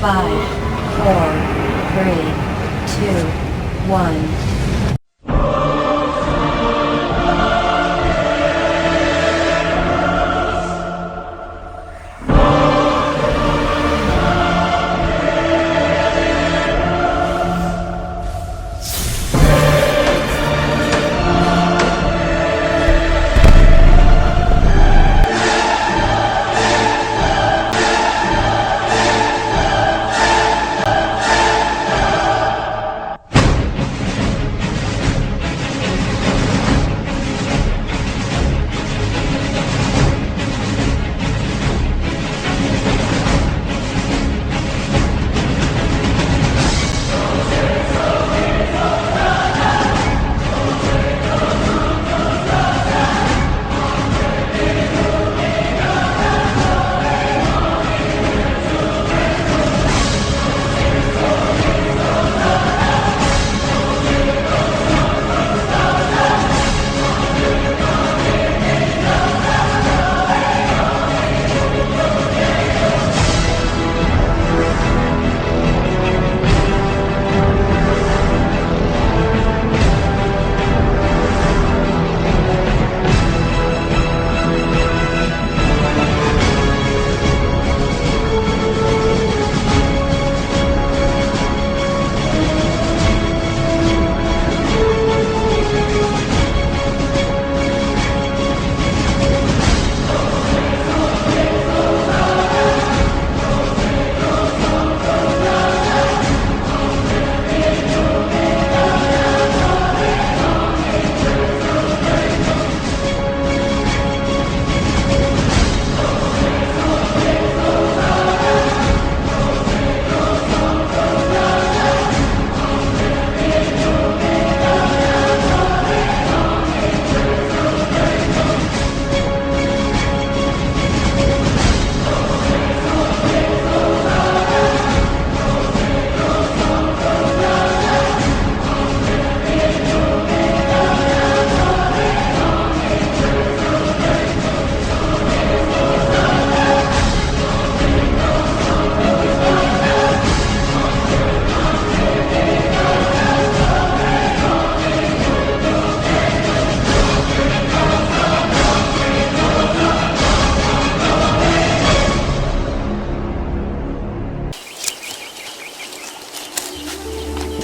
5, 4, 3, 2, 1.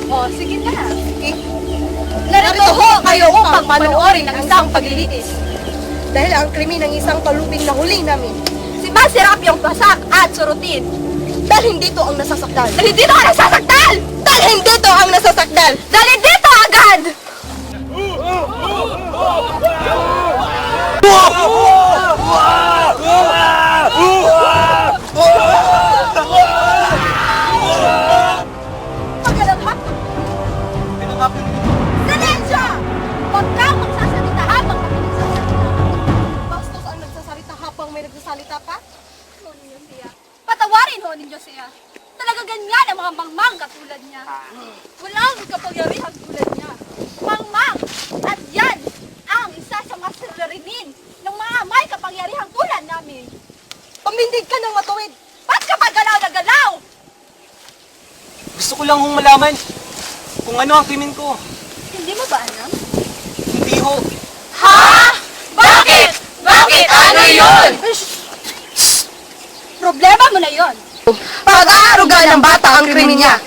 O, sige na. Sige. Narito ho kayo upang panoorin ang isang paglilitis. Dahil ang krimen ng isang palubing na huli namin. Si Maserapyong pasak at surutin. Dahil hindi to ang nasasakdal. Dali dito ang nasasaktal! Dahil hindi to ang nasasakdal. Dali dito agad! Magalang ha? Silensya! Huwag kang magsasalita habang kami nagsasalita. Bastos ang nagsasalita habang may nagsasalita pa. Ho ninyo siya. Patawarin ho ninyo siya. Talaga ganyan ang mga mangmang katulad niya. Walang kapangyarihan tulad niya. Mangmang! At yan ang isa sa mga sirarinin ng mga may kapangyarihan tulad namin. Pamindig ka ng matuwid. Ba't ka pa galaw na galaw? Gusto ko lang hong malaman kung ano ang krimen ko. Hindi mo ba alam? Hindi ho. Ha? Bakit? Bakit? Ano yun? Problema mo na yun. Pag-aaruga ng bata ang krimen niya.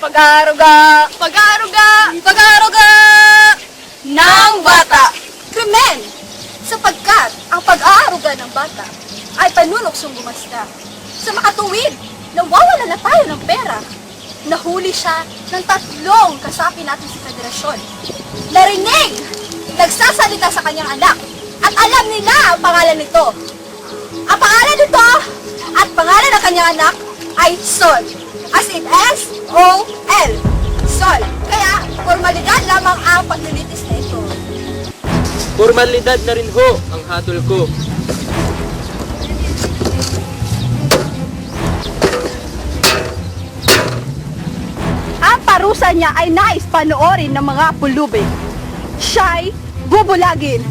Pag-aaruga ng bata. Krimen! Sapagkat ang pag-aaruga ng bata ay panunuksong gumasta. Sa makatuwid, nawawala na tayo ng pera. Nahuli siya ng 3 kasapi natin sa federasyon. Narinig! Nagsasalita sa kanyang anak at alam nila ang pangalan nito. Ang pangalan nito at pangalan ng kanyang anak ay Sol. As in S-O-L. Sol. Kaya, formalidad lamang ang paglilitis na ito. Formalidad na rin ho ang hatol ko. Ang parusa niya ay nais panoorin ng mga pulubi. Siya'y bubulagin.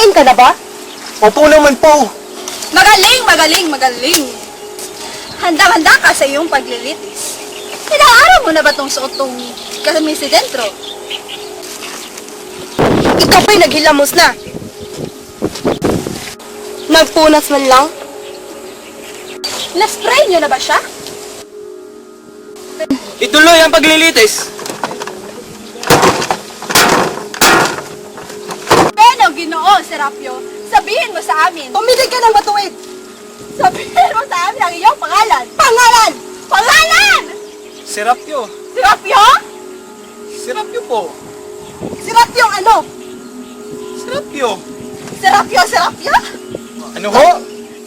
Kumain ka na ba? Opo naman po. Magaling, magaling, magaling. Handang-handa ka sa iyong paglilitis. Inaaraw mo na ba tong suot tong kamisi dentro? Ikaw ba'y naghilamos na? Nagpunas man lang? Na-spray niyo na ba siya? Ituloy ang paglilitis. Pero Ginoo, Serapio, sabihin mo sa amin. Tumilig ka ng matuwid! Sabihin mo sa amin ang iyong pangalan. Pangalan! Pangalan! Serapio. Serapio? Serapio po. Sirap yung ano? Serapio. Serapio, Serapio? Ano ho?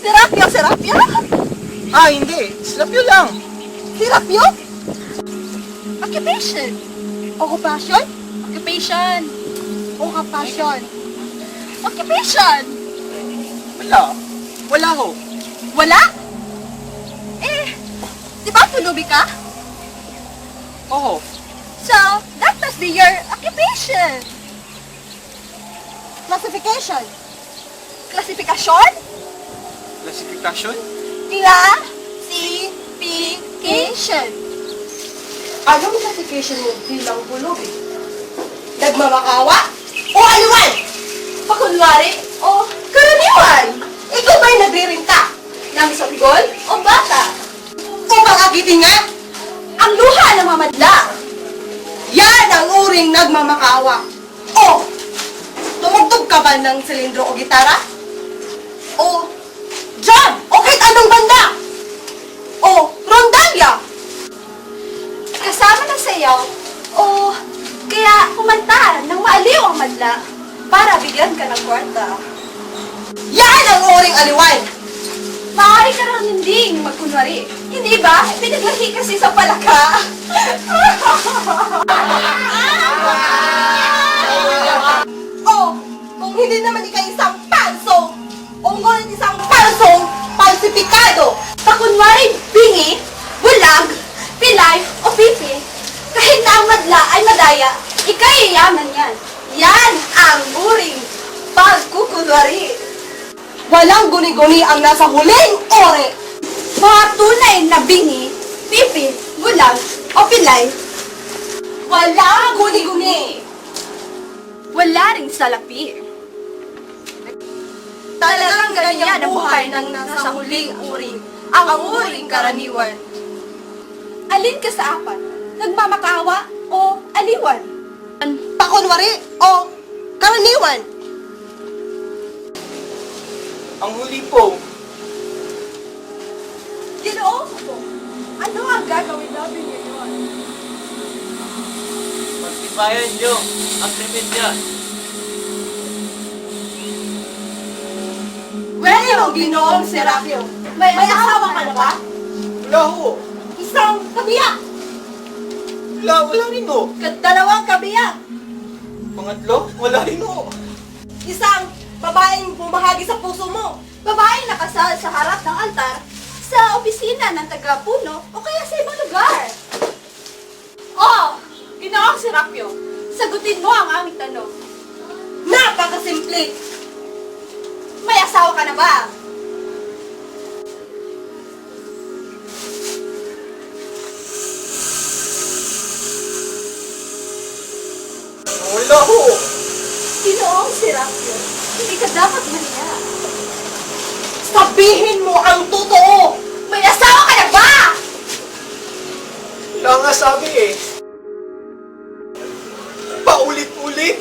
Serapio, Serapio? Ah, hindi. Serapio lang. Sirap yung? Occupation. Occupation? Occupation. Occupation. Occupation. Wala. Wala ho. Wala? Eh, di ba tulubi ka? Oo. So, that must be your occupation. Classification. Classification? Klasifikasyon? Classification. Anong classification mo bilang pulubi? Nagmamakawa? O aliwan? Pakunwari o Karaniwan! Ikaw ba'y nagririnta? ng sanggol o bata? O pangagiting nga? Ang luha ng mamadla. Yan ang uring nagmamakawa. O, tumugtog ka ba ng silindro o gitara? O, drum o kahit anong banda? O, rondalya? Kasama ng sayaw o kaya kumanta ng maaliw ang madla para bigyan ka ng kwarta. Yan ang uring aliwan. Maaari ka rin hindi magkunwari. Hindi ba? Pinaglahi kasi sa palaka. O, kung hindi naman ikaw isang palso, o ngunit isang palsong palsipikado, Pakunwari, bingi, bulag, pilay, o pipi. Kahit na ang madla ay madaya, ikay yaman yan. Yan ang uring pagkukunwari. walang guni-guni ang nasa huling ore. Mga tunay na bingi, pipi, bulag, o pilay, Walang guni-guni. wala ring salapi. Talagang ganyan ang buhay ng nasa huling uri, ang uring karaniwan. Alin ka sa apat? Nagmamakawa o aliwan? Pakunwari o karaniwan. Ang huli po. Ginoo ko, ano ang gagawin namin ngayon? Pagtibayan nyo ang remedya. Well, Ginoong Serapio, May asawa ka na ba? Wala ho. isang kabiyak, Wala rin ho. Dalawang kabiyak. Pangatlo? Wala rin ho. isang babaeng bumahagi sa puso mo. Babae nakasal sa harap ng altar, sa opisina ng taga-puno, o kaya sa ibang lugar. Oh, Ginoong Serapio, sagutin mo ang aming tanong. Napakasimple. May asawa ka na ba? Wala ho. Ginoong Serapio, hindi ka dapat maniya. Sabihin mo ang totoo. May asawa ka na ba? Wala nga sabi eh. Paulit-ulit.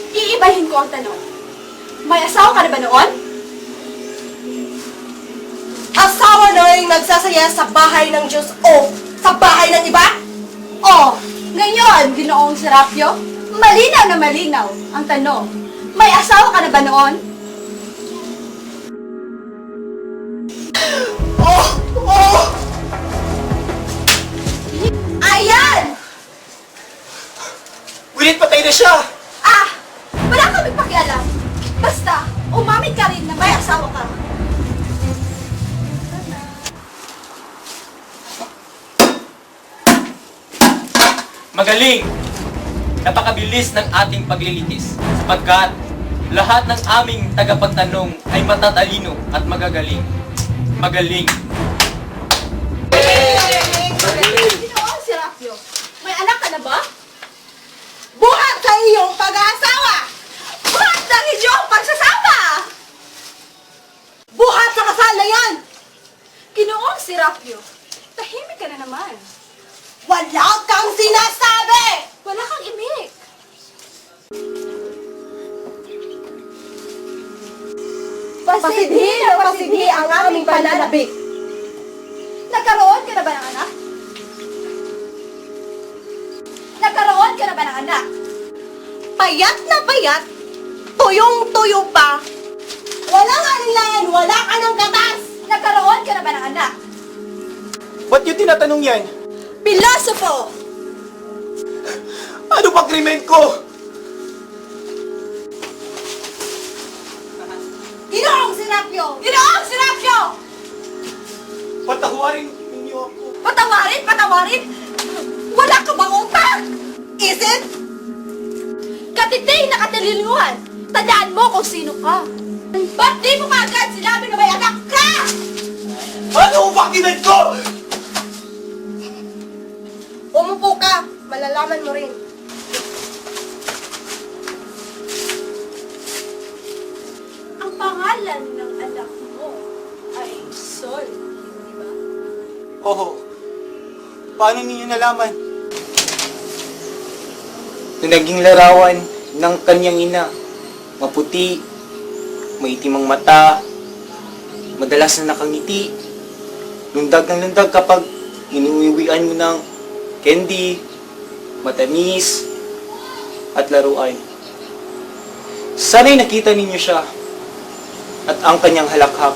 Iibahin ko ang tanong. May asawa ka na ba noon? Asawa na rin nagsasaya sa bahay ng Diyos o sa bahay ng iba? Oh, ngayon, Ginoong Serapio, malinaw na malinaw ang tanong. May asawa ka na ba noon? Oh! Ayan! Ngunit patay na siya. Ah! Wala kami pakialam. Basta, umamin ka rin na may asawa ka. Magaling. napakabilis ng ating paglilitis sapagkat lahat ng aming tagapagtanong ay matatalino at magagaling. Magaling. Ginoong Serapio, may anak ka na ba? Buhat sa iyong pag-aasawa! Buhat ng inyong pagsasama! Buhat sa kasal na yan! Ginoong Serapio, tahimik ka na naman. Wala kang sinasabi! Wala kang imik. Pasidhi na pasidhi ang aming pananabik. Nagkaroon ka na ba ng anak? Nagkaroon ka na ba ng anak? Payat na payat, tuyong-tuyo pa. Walang alinlangan, wala ka ng gatas. Nagkaroon ka na ba ng anak? Ba't yung tinatanong yan? Pilosofo! Ano ba krimen ko? Ginoong Serapio! Ginoong Serapio! Patawarin ninyo ako. Patawarin, patawarin! Wala ka bang utang? Is it? Katiting na katilinuhan! Tandaan mo kung sino ka! Ba't di mo kaagad sinabi na may anak ka? Ano ba krimen ko? Umupo ka, malalaman mo rin. Ang pangalan ng anak mo ay Sol, di ba? Oo. Paano ninyo nalaman? Nung naging larawan ng kanyang ina, maputi, maitim ang mata, madalas na nakangiti, lundag ng lundag kapag inuwiwian mo ng candy, matamis, at laruan. Sana'y nakita ninyo siya at ang kanyang halakhak.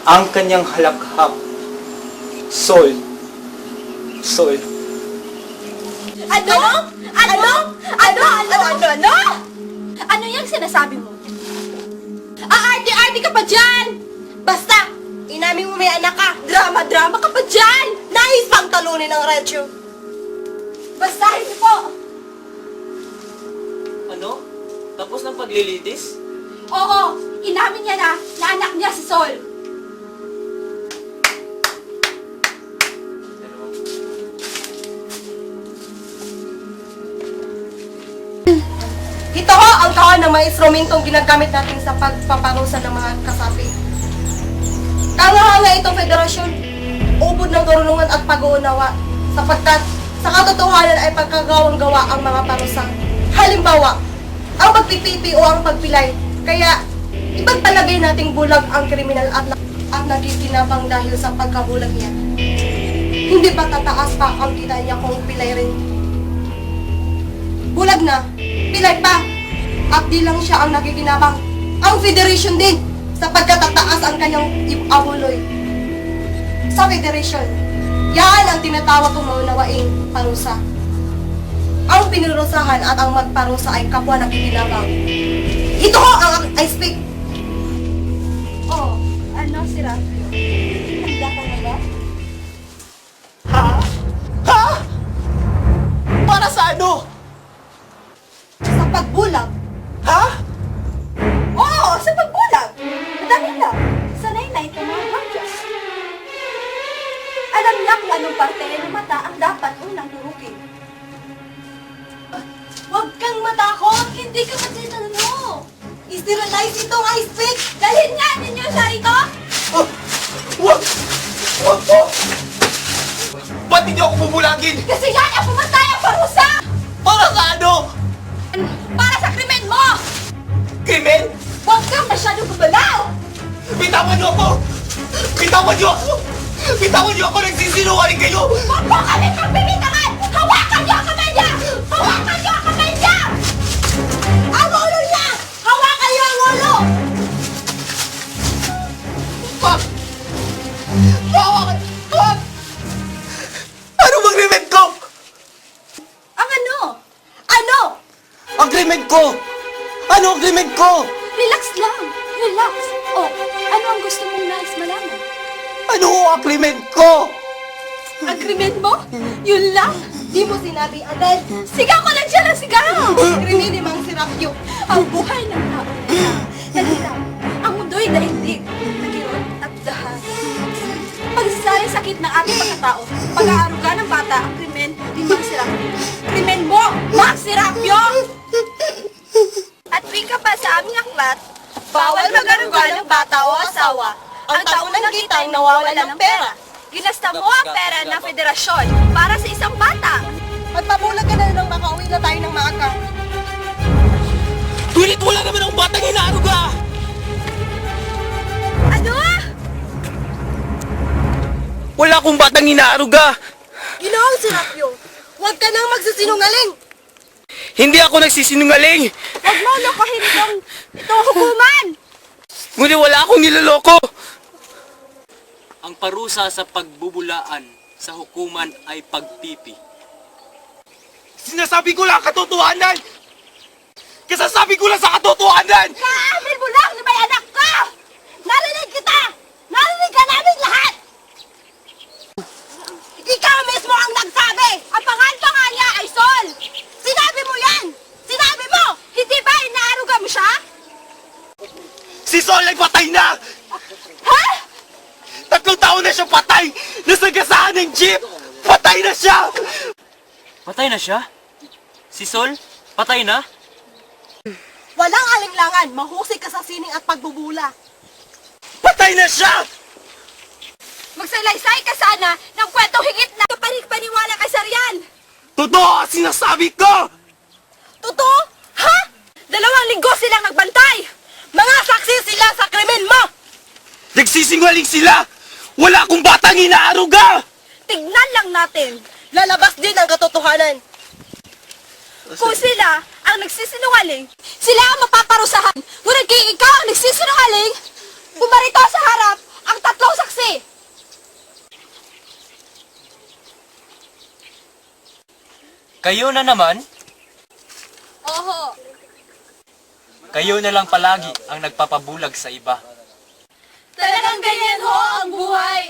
Ang kanyang halakhak. Sol. Sol. Ano? Ano? Ano? Ano? Ano yung sinasabi mo? Aarte-arte ka pa dyan! Basta, inamin mo may anak ka. Drama-drama ka pa dyan! Nais pang talunin ng Retio. Basahin niyo po! Ano? Tapos ng paglilitis? Oo, inamin niya na anak niya si Sol. Ito ho ang kahon ng mga instrumentong ginagamit natin sa pagpaparusa ng mga kasapi. Kangahanga itong federasyon, ubod ng karunungan at pag-uunawa, sapagkat sa katotohanan ay pagkagawang-gawa ang mga parusa. Halimbawa, ang pagpipipi o ang pagpilay. Kaya, ipagpalagay nating bulag ang kriminal at nagiginabang dahil sa pagkabulag niya. Hindi ba tataas pa ang kita niya kung pilay rin? Bulag na, pilay pa, at di lang siya ang nagiginabang. Ang federation din, sapagkat tataas ang kanyang abuloy. Sa federation, yan ang tinatawag kong maunawaing parusa. Ang pinirusahan at ang magparusa ay kapwa nagiginabang. Ito ho ang I speak. Oh, ano si Rapio? Handa ka na ba? Ha? Para sa ano? Sa pagbulag, Ha? Oo, sa pagbulag! Madali lang. Sanay na ito mga kapyas. Alam niya kung anong parte ng mata ang dapat unang durugin. huwag kang matakot. Hindi ka matitalano. Sterilize itong I speak. Dalhin nga ninyo siya rito! Wag! Wag po! Ba't hindi ako bubulagin? Kasi yan ang pumatay ang parusa! Para sa ano? Para sa krimen mo! Krimen? Huwag kang masyadong gumalaw! Bitawan niyo ako! Bitawan niyo ako! Bitawan niyo ako! Nagsisinungaling kayo! Huwag mo kami pagbibitangan! Hawakan niyo ang kamay niya! Hawakan niyo ang kamay niya! Ang ulo niya! Hawakan niyo ang ulo! Wag! Wag! Wag! Ano bang krimen ko? Ang ano? Ano? Ang krimen ko! Ano ang krimen ko? Relax lang. Relax. Oh, ano ang gusto mong nais malaman? Ano ang krimen ko? Ang krimen mo? Yun lang? Di mo sinabi agad. Sigaw ko lang siya ng sigaw! Krimen ni Mang Serapio. Ang buhay ng tao. Nagilap. Ang mundo'y daigdig. Nagirot at dahan. Pagsasayang sakit ng ating pagkatao. Pag-aaruga ng bata ang krimen ni Mang Serapio. Krimen mo, Mang Serapio! At wika pa sa aming aklat, bawal mag-aruga ng bata o asawa. Ang taong nagitang nawawala ng pera. Ginasta mo ang pera ng federasyon para sa isang bata. At mabulag ka na nang makauwi na tayo ng maaga. Ngunit wala naman ang batang inaaruga! Ano? Wala akong batang inaaruga! Ginoong Serapio, huwag ka nang magsisinungaling. Hindi ako nagsisinungaling! Huwag mo lokohin itong hukuman! Ngunit wala akong niloloko! Ang parusa sa pagbubulaan sa hukuman ay pagpipi. Sinasabi ko lang katotohanan! Kasasabi ko lang sa katotohanan! Kaamin mo lang na may anak ka! Narinig kita! Narinig ka namin lahat! Ikaw mismo ang nagsabi! Ang pangalan niya ay Sol! Sinabi mo yan! Sinabi mo! Hindi ba inaaruga mo siya? Si Sol ay patay na! Ha? 3 taon na siya patay! Nasagasaan ng jeep! Patay na siya! Patay na siya? Si Sol? Patay na? Walang alinlangan, mahusay ka sa sining at pagbubula. Patay na siya! Magsalaysay ka sana ng kwentong higit na paniwala kay Sarian! Totoo ang sinasabi ko! Totoo? Ha? 2 linggo silang nagbantay! Mga saksi sila sa krimen mo! Nagsisingaling sila! Wala akong batang inaaruga! Tignan lang natin Lalabas din ang katotohanan. kung sila ang nagsisinungaling, sila ang mapaparusahan. Ngunit kung ikaw ang nagsisinungaling, bumarito sa harap ang 3 saksi. Kayo na naman, Oho. kayo na lang palagi ang nagpapabulag sa iba. Talagang ganyan ho ang buhay.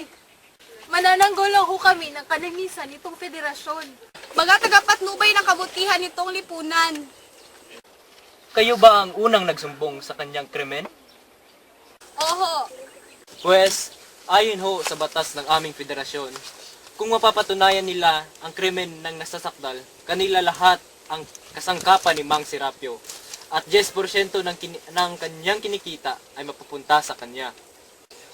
Manananggol lang ho kami ng kanamisan nitong federasyon. Mga tagapatnubay ng kabutihan nitong lipunan. Kayo ba ang unang nagsumbong sa kanyang krimen? Oho. Pues, ayon ho sa batas ng aming federasyon, kung mapapatunayan nila ang krimen ng nasasakdal, kanila lahat ang kasangkapan ni Mang Serapio at 10% ng kanyang kinikita ay mapupunta sa kanya.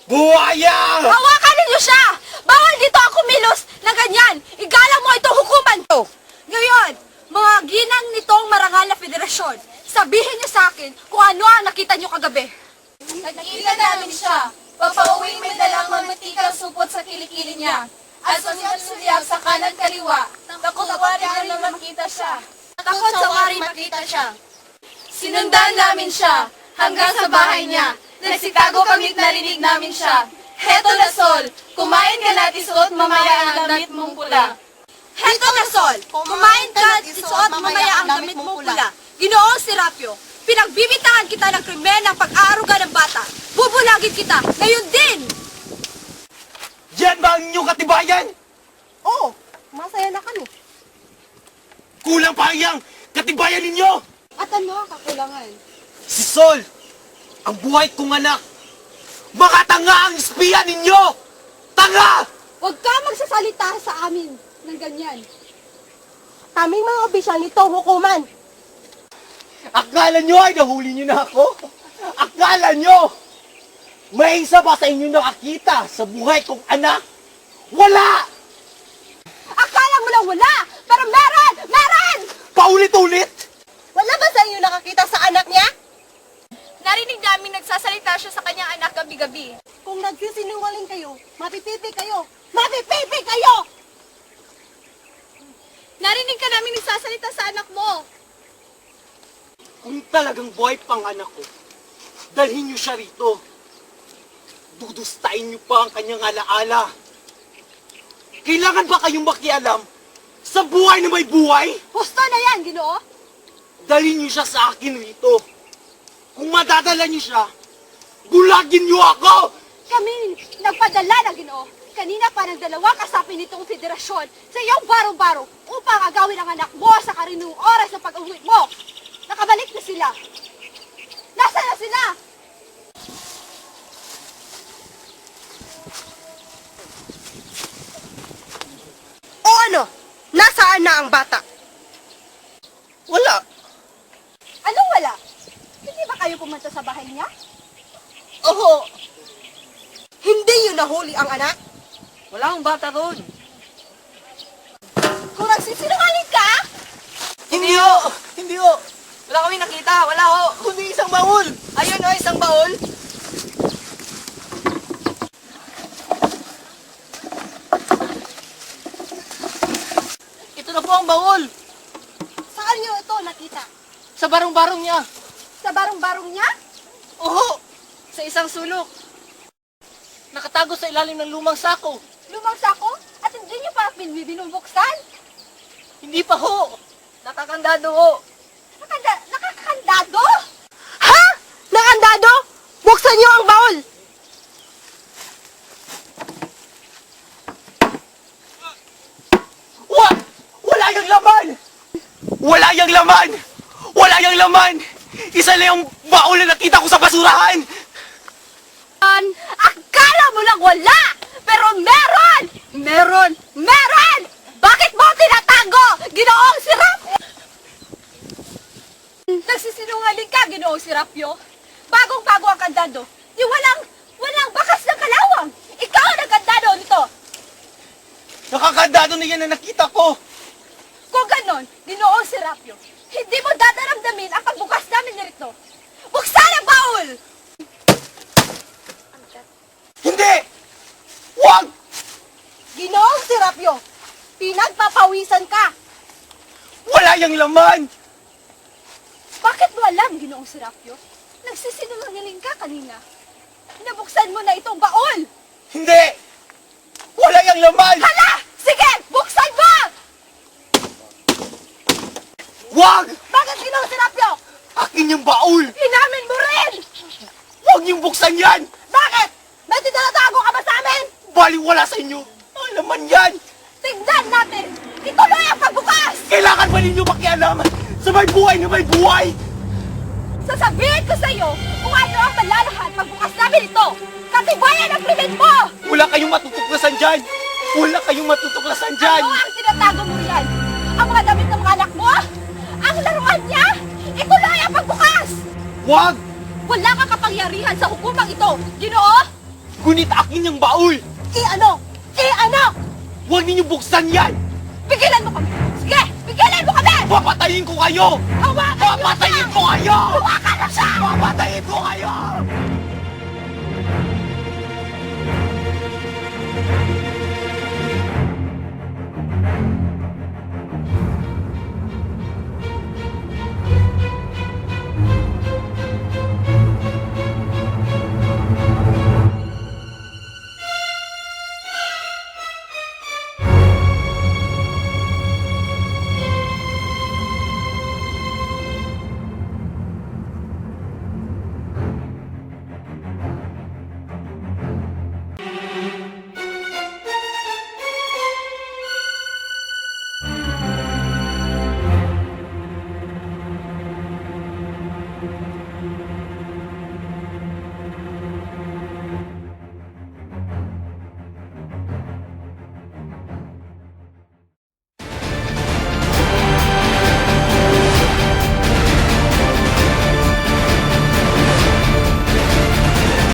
Buhaya! Hawakan ninyo siya! Bawal dito ang kumilos na ganyan! Igalang mo itong hukuman to! Ngayon, mga ginang nitong marangal na federasyon, sabihin niyo sa akin kung ano ang nakita niyo kagabi. Nakita namin siya. Papauwing may dalang mantika supot sa kilikili niya. At sulyap sa kanan kaliwa. Takot sa wari na makita siya. Takot sa wari makita siya. Sinundan namin siya hanggang sa bahay niya. Nagsitago kamit narinig namin siya. Heto na Sol, kumain ka na at isuot mamaya ang damit mong pula. Heto na Sol, kumain ka at isuot mamaya ang damit mong pula. Ginoong Serapio, pinagbibintangan kita ng krimen ng pag-aaruga ng bata. Bubulagin kita, ngayon din! Yan ba ang inyong katibayan? Oo, masaya na kami. Kulang pa ang iyang katibayan ninyo! At ano ang kakulangan? Si Sol! Ang buhay kong anak! Mga tanga ang espiya ninyo! Tanga! Huwag ka magsasalita sa amin ng ganyan. Kaming mga opisyal nitong hukuman. Akala nyo ay nahuli nyo na ako? Akala nyo! May isa ba sa inyo nakakita sa buhay kong anak? Wala! Akala mo lang wala, pero meron! Meron! Paulit-ulit! Wala ba sa inyo nakakita sa anak niya? Narinig namin nagsasalita siya sa kanyang anak gabi-gabi. Kung nagsisinungaling kayo, mapipipi kayo! Mapipipi kayo! Narinig ka namin nagsasalita sa anak mo. Kung talagang buhay pang anak ko, dalhin nyo siya rito. Dudustain nyo pa ang kanyang alaala. Kailangan ba kayong makialam sa buhay na may buhay? Husto na yan, Ginoo. Dalhin nyo siya sa akin rito. Kung madadala nyo siya, bulagin nyo ako! Kami nagpadala na, Ginoo. Kanina pa ng dalawang kasapi nitong federasyon sa iyong baro-baro upang agawin ang anak mo sa karinong oras ng pag-uwi mo. Nakabalik na sila. Nasaan na sila? O ano? Nasaan na ang bata? Wala. Anong wala? Hindi ba kayo pumunta sa bahay niya? Oho. Hindi yun nahuli ang anak? Wala akong bata doon. Kung nagsisinungaling ka, Hindi ho! Hindi ho! Wala kami nakita. Wala ho. Kundi isang baul! Ayun o, isang baul. Ito na po ang baul! saan niyo ito nakita? Sa barong-barong niya! Sa barong-barong niya? Oho! Sa isang sulok! Nakatago sa ilalim ng lumang sako! Lumang sako? At hindi niyo pa binubuksan? Hindi pa ho! Nakakandado ho. Nakakandado? Ha? Nakandado? Buksan niyo ang baul! Wala yung laman! Wala yung laman! Wala yung laman! Isa lang yung baul na nakita ko sa basurahan! Akala mo lang wala! Pero meron! Meron! Meron! Bakit mo tinatago? Ginoong sirap! Nagsisinungaling ka, ginoong sirapyo. Bagong-bago ang kandado. Yung walang bakas ng kalawang. Ikaw ang nagkandado nito. Nakakandado na yan na nakita ko! Kung ganon, ginoong sirapyo, hindi mo dadaramdamin ang pagbukas namin nito. Buksan ang baul! Hindi! Wag! Ginoong sirapyo, pinagpapawisan ka. Wala yung laman! Bakit mo alam, Ginoong Serapio? Nagsisinungaling ka kanina. Nabuksan mo na itong baol! Hindi! Wala yung laman! Hala! Sige! Buksan mo! Wag! Bakit, Ginoong Serapio? Akin yung baul! Inamin mo rin! Huwag niyong buksan yan! Bakit? May tinatago ka ba sa amin? Baliwala sa inyo! Ang laman yan! Tignan natin! Ituloy ang pagbukas! Kailangan ba ninyo makialam sa may buhay na may buhay? Sasabihin ko sa iyo kung ano ang malalahan pagbukas namin ito! Katibayan ang krimen mo! Wala kayong matutuklasan dyan! Wala kayong matutuklasan dyan! Ano ang tinatago mo riyan? Ang mga damit ng mga anak mo? Ang laruan niya? Ituloy ang pagbukas! Wag! Wala kang kapangyarihan sa hukumang ito, Ginoo! Ngunit akin yung baul! I-ano? I-ano? Huwag ninyong buksan yan! Pigilan mo kami! Sige! Pigilan mo kami! Papatayin ko kayo! Hawakan niyo Papatayin siya! ko kayo! Hawakan mo siya! Papatayin ko kayo!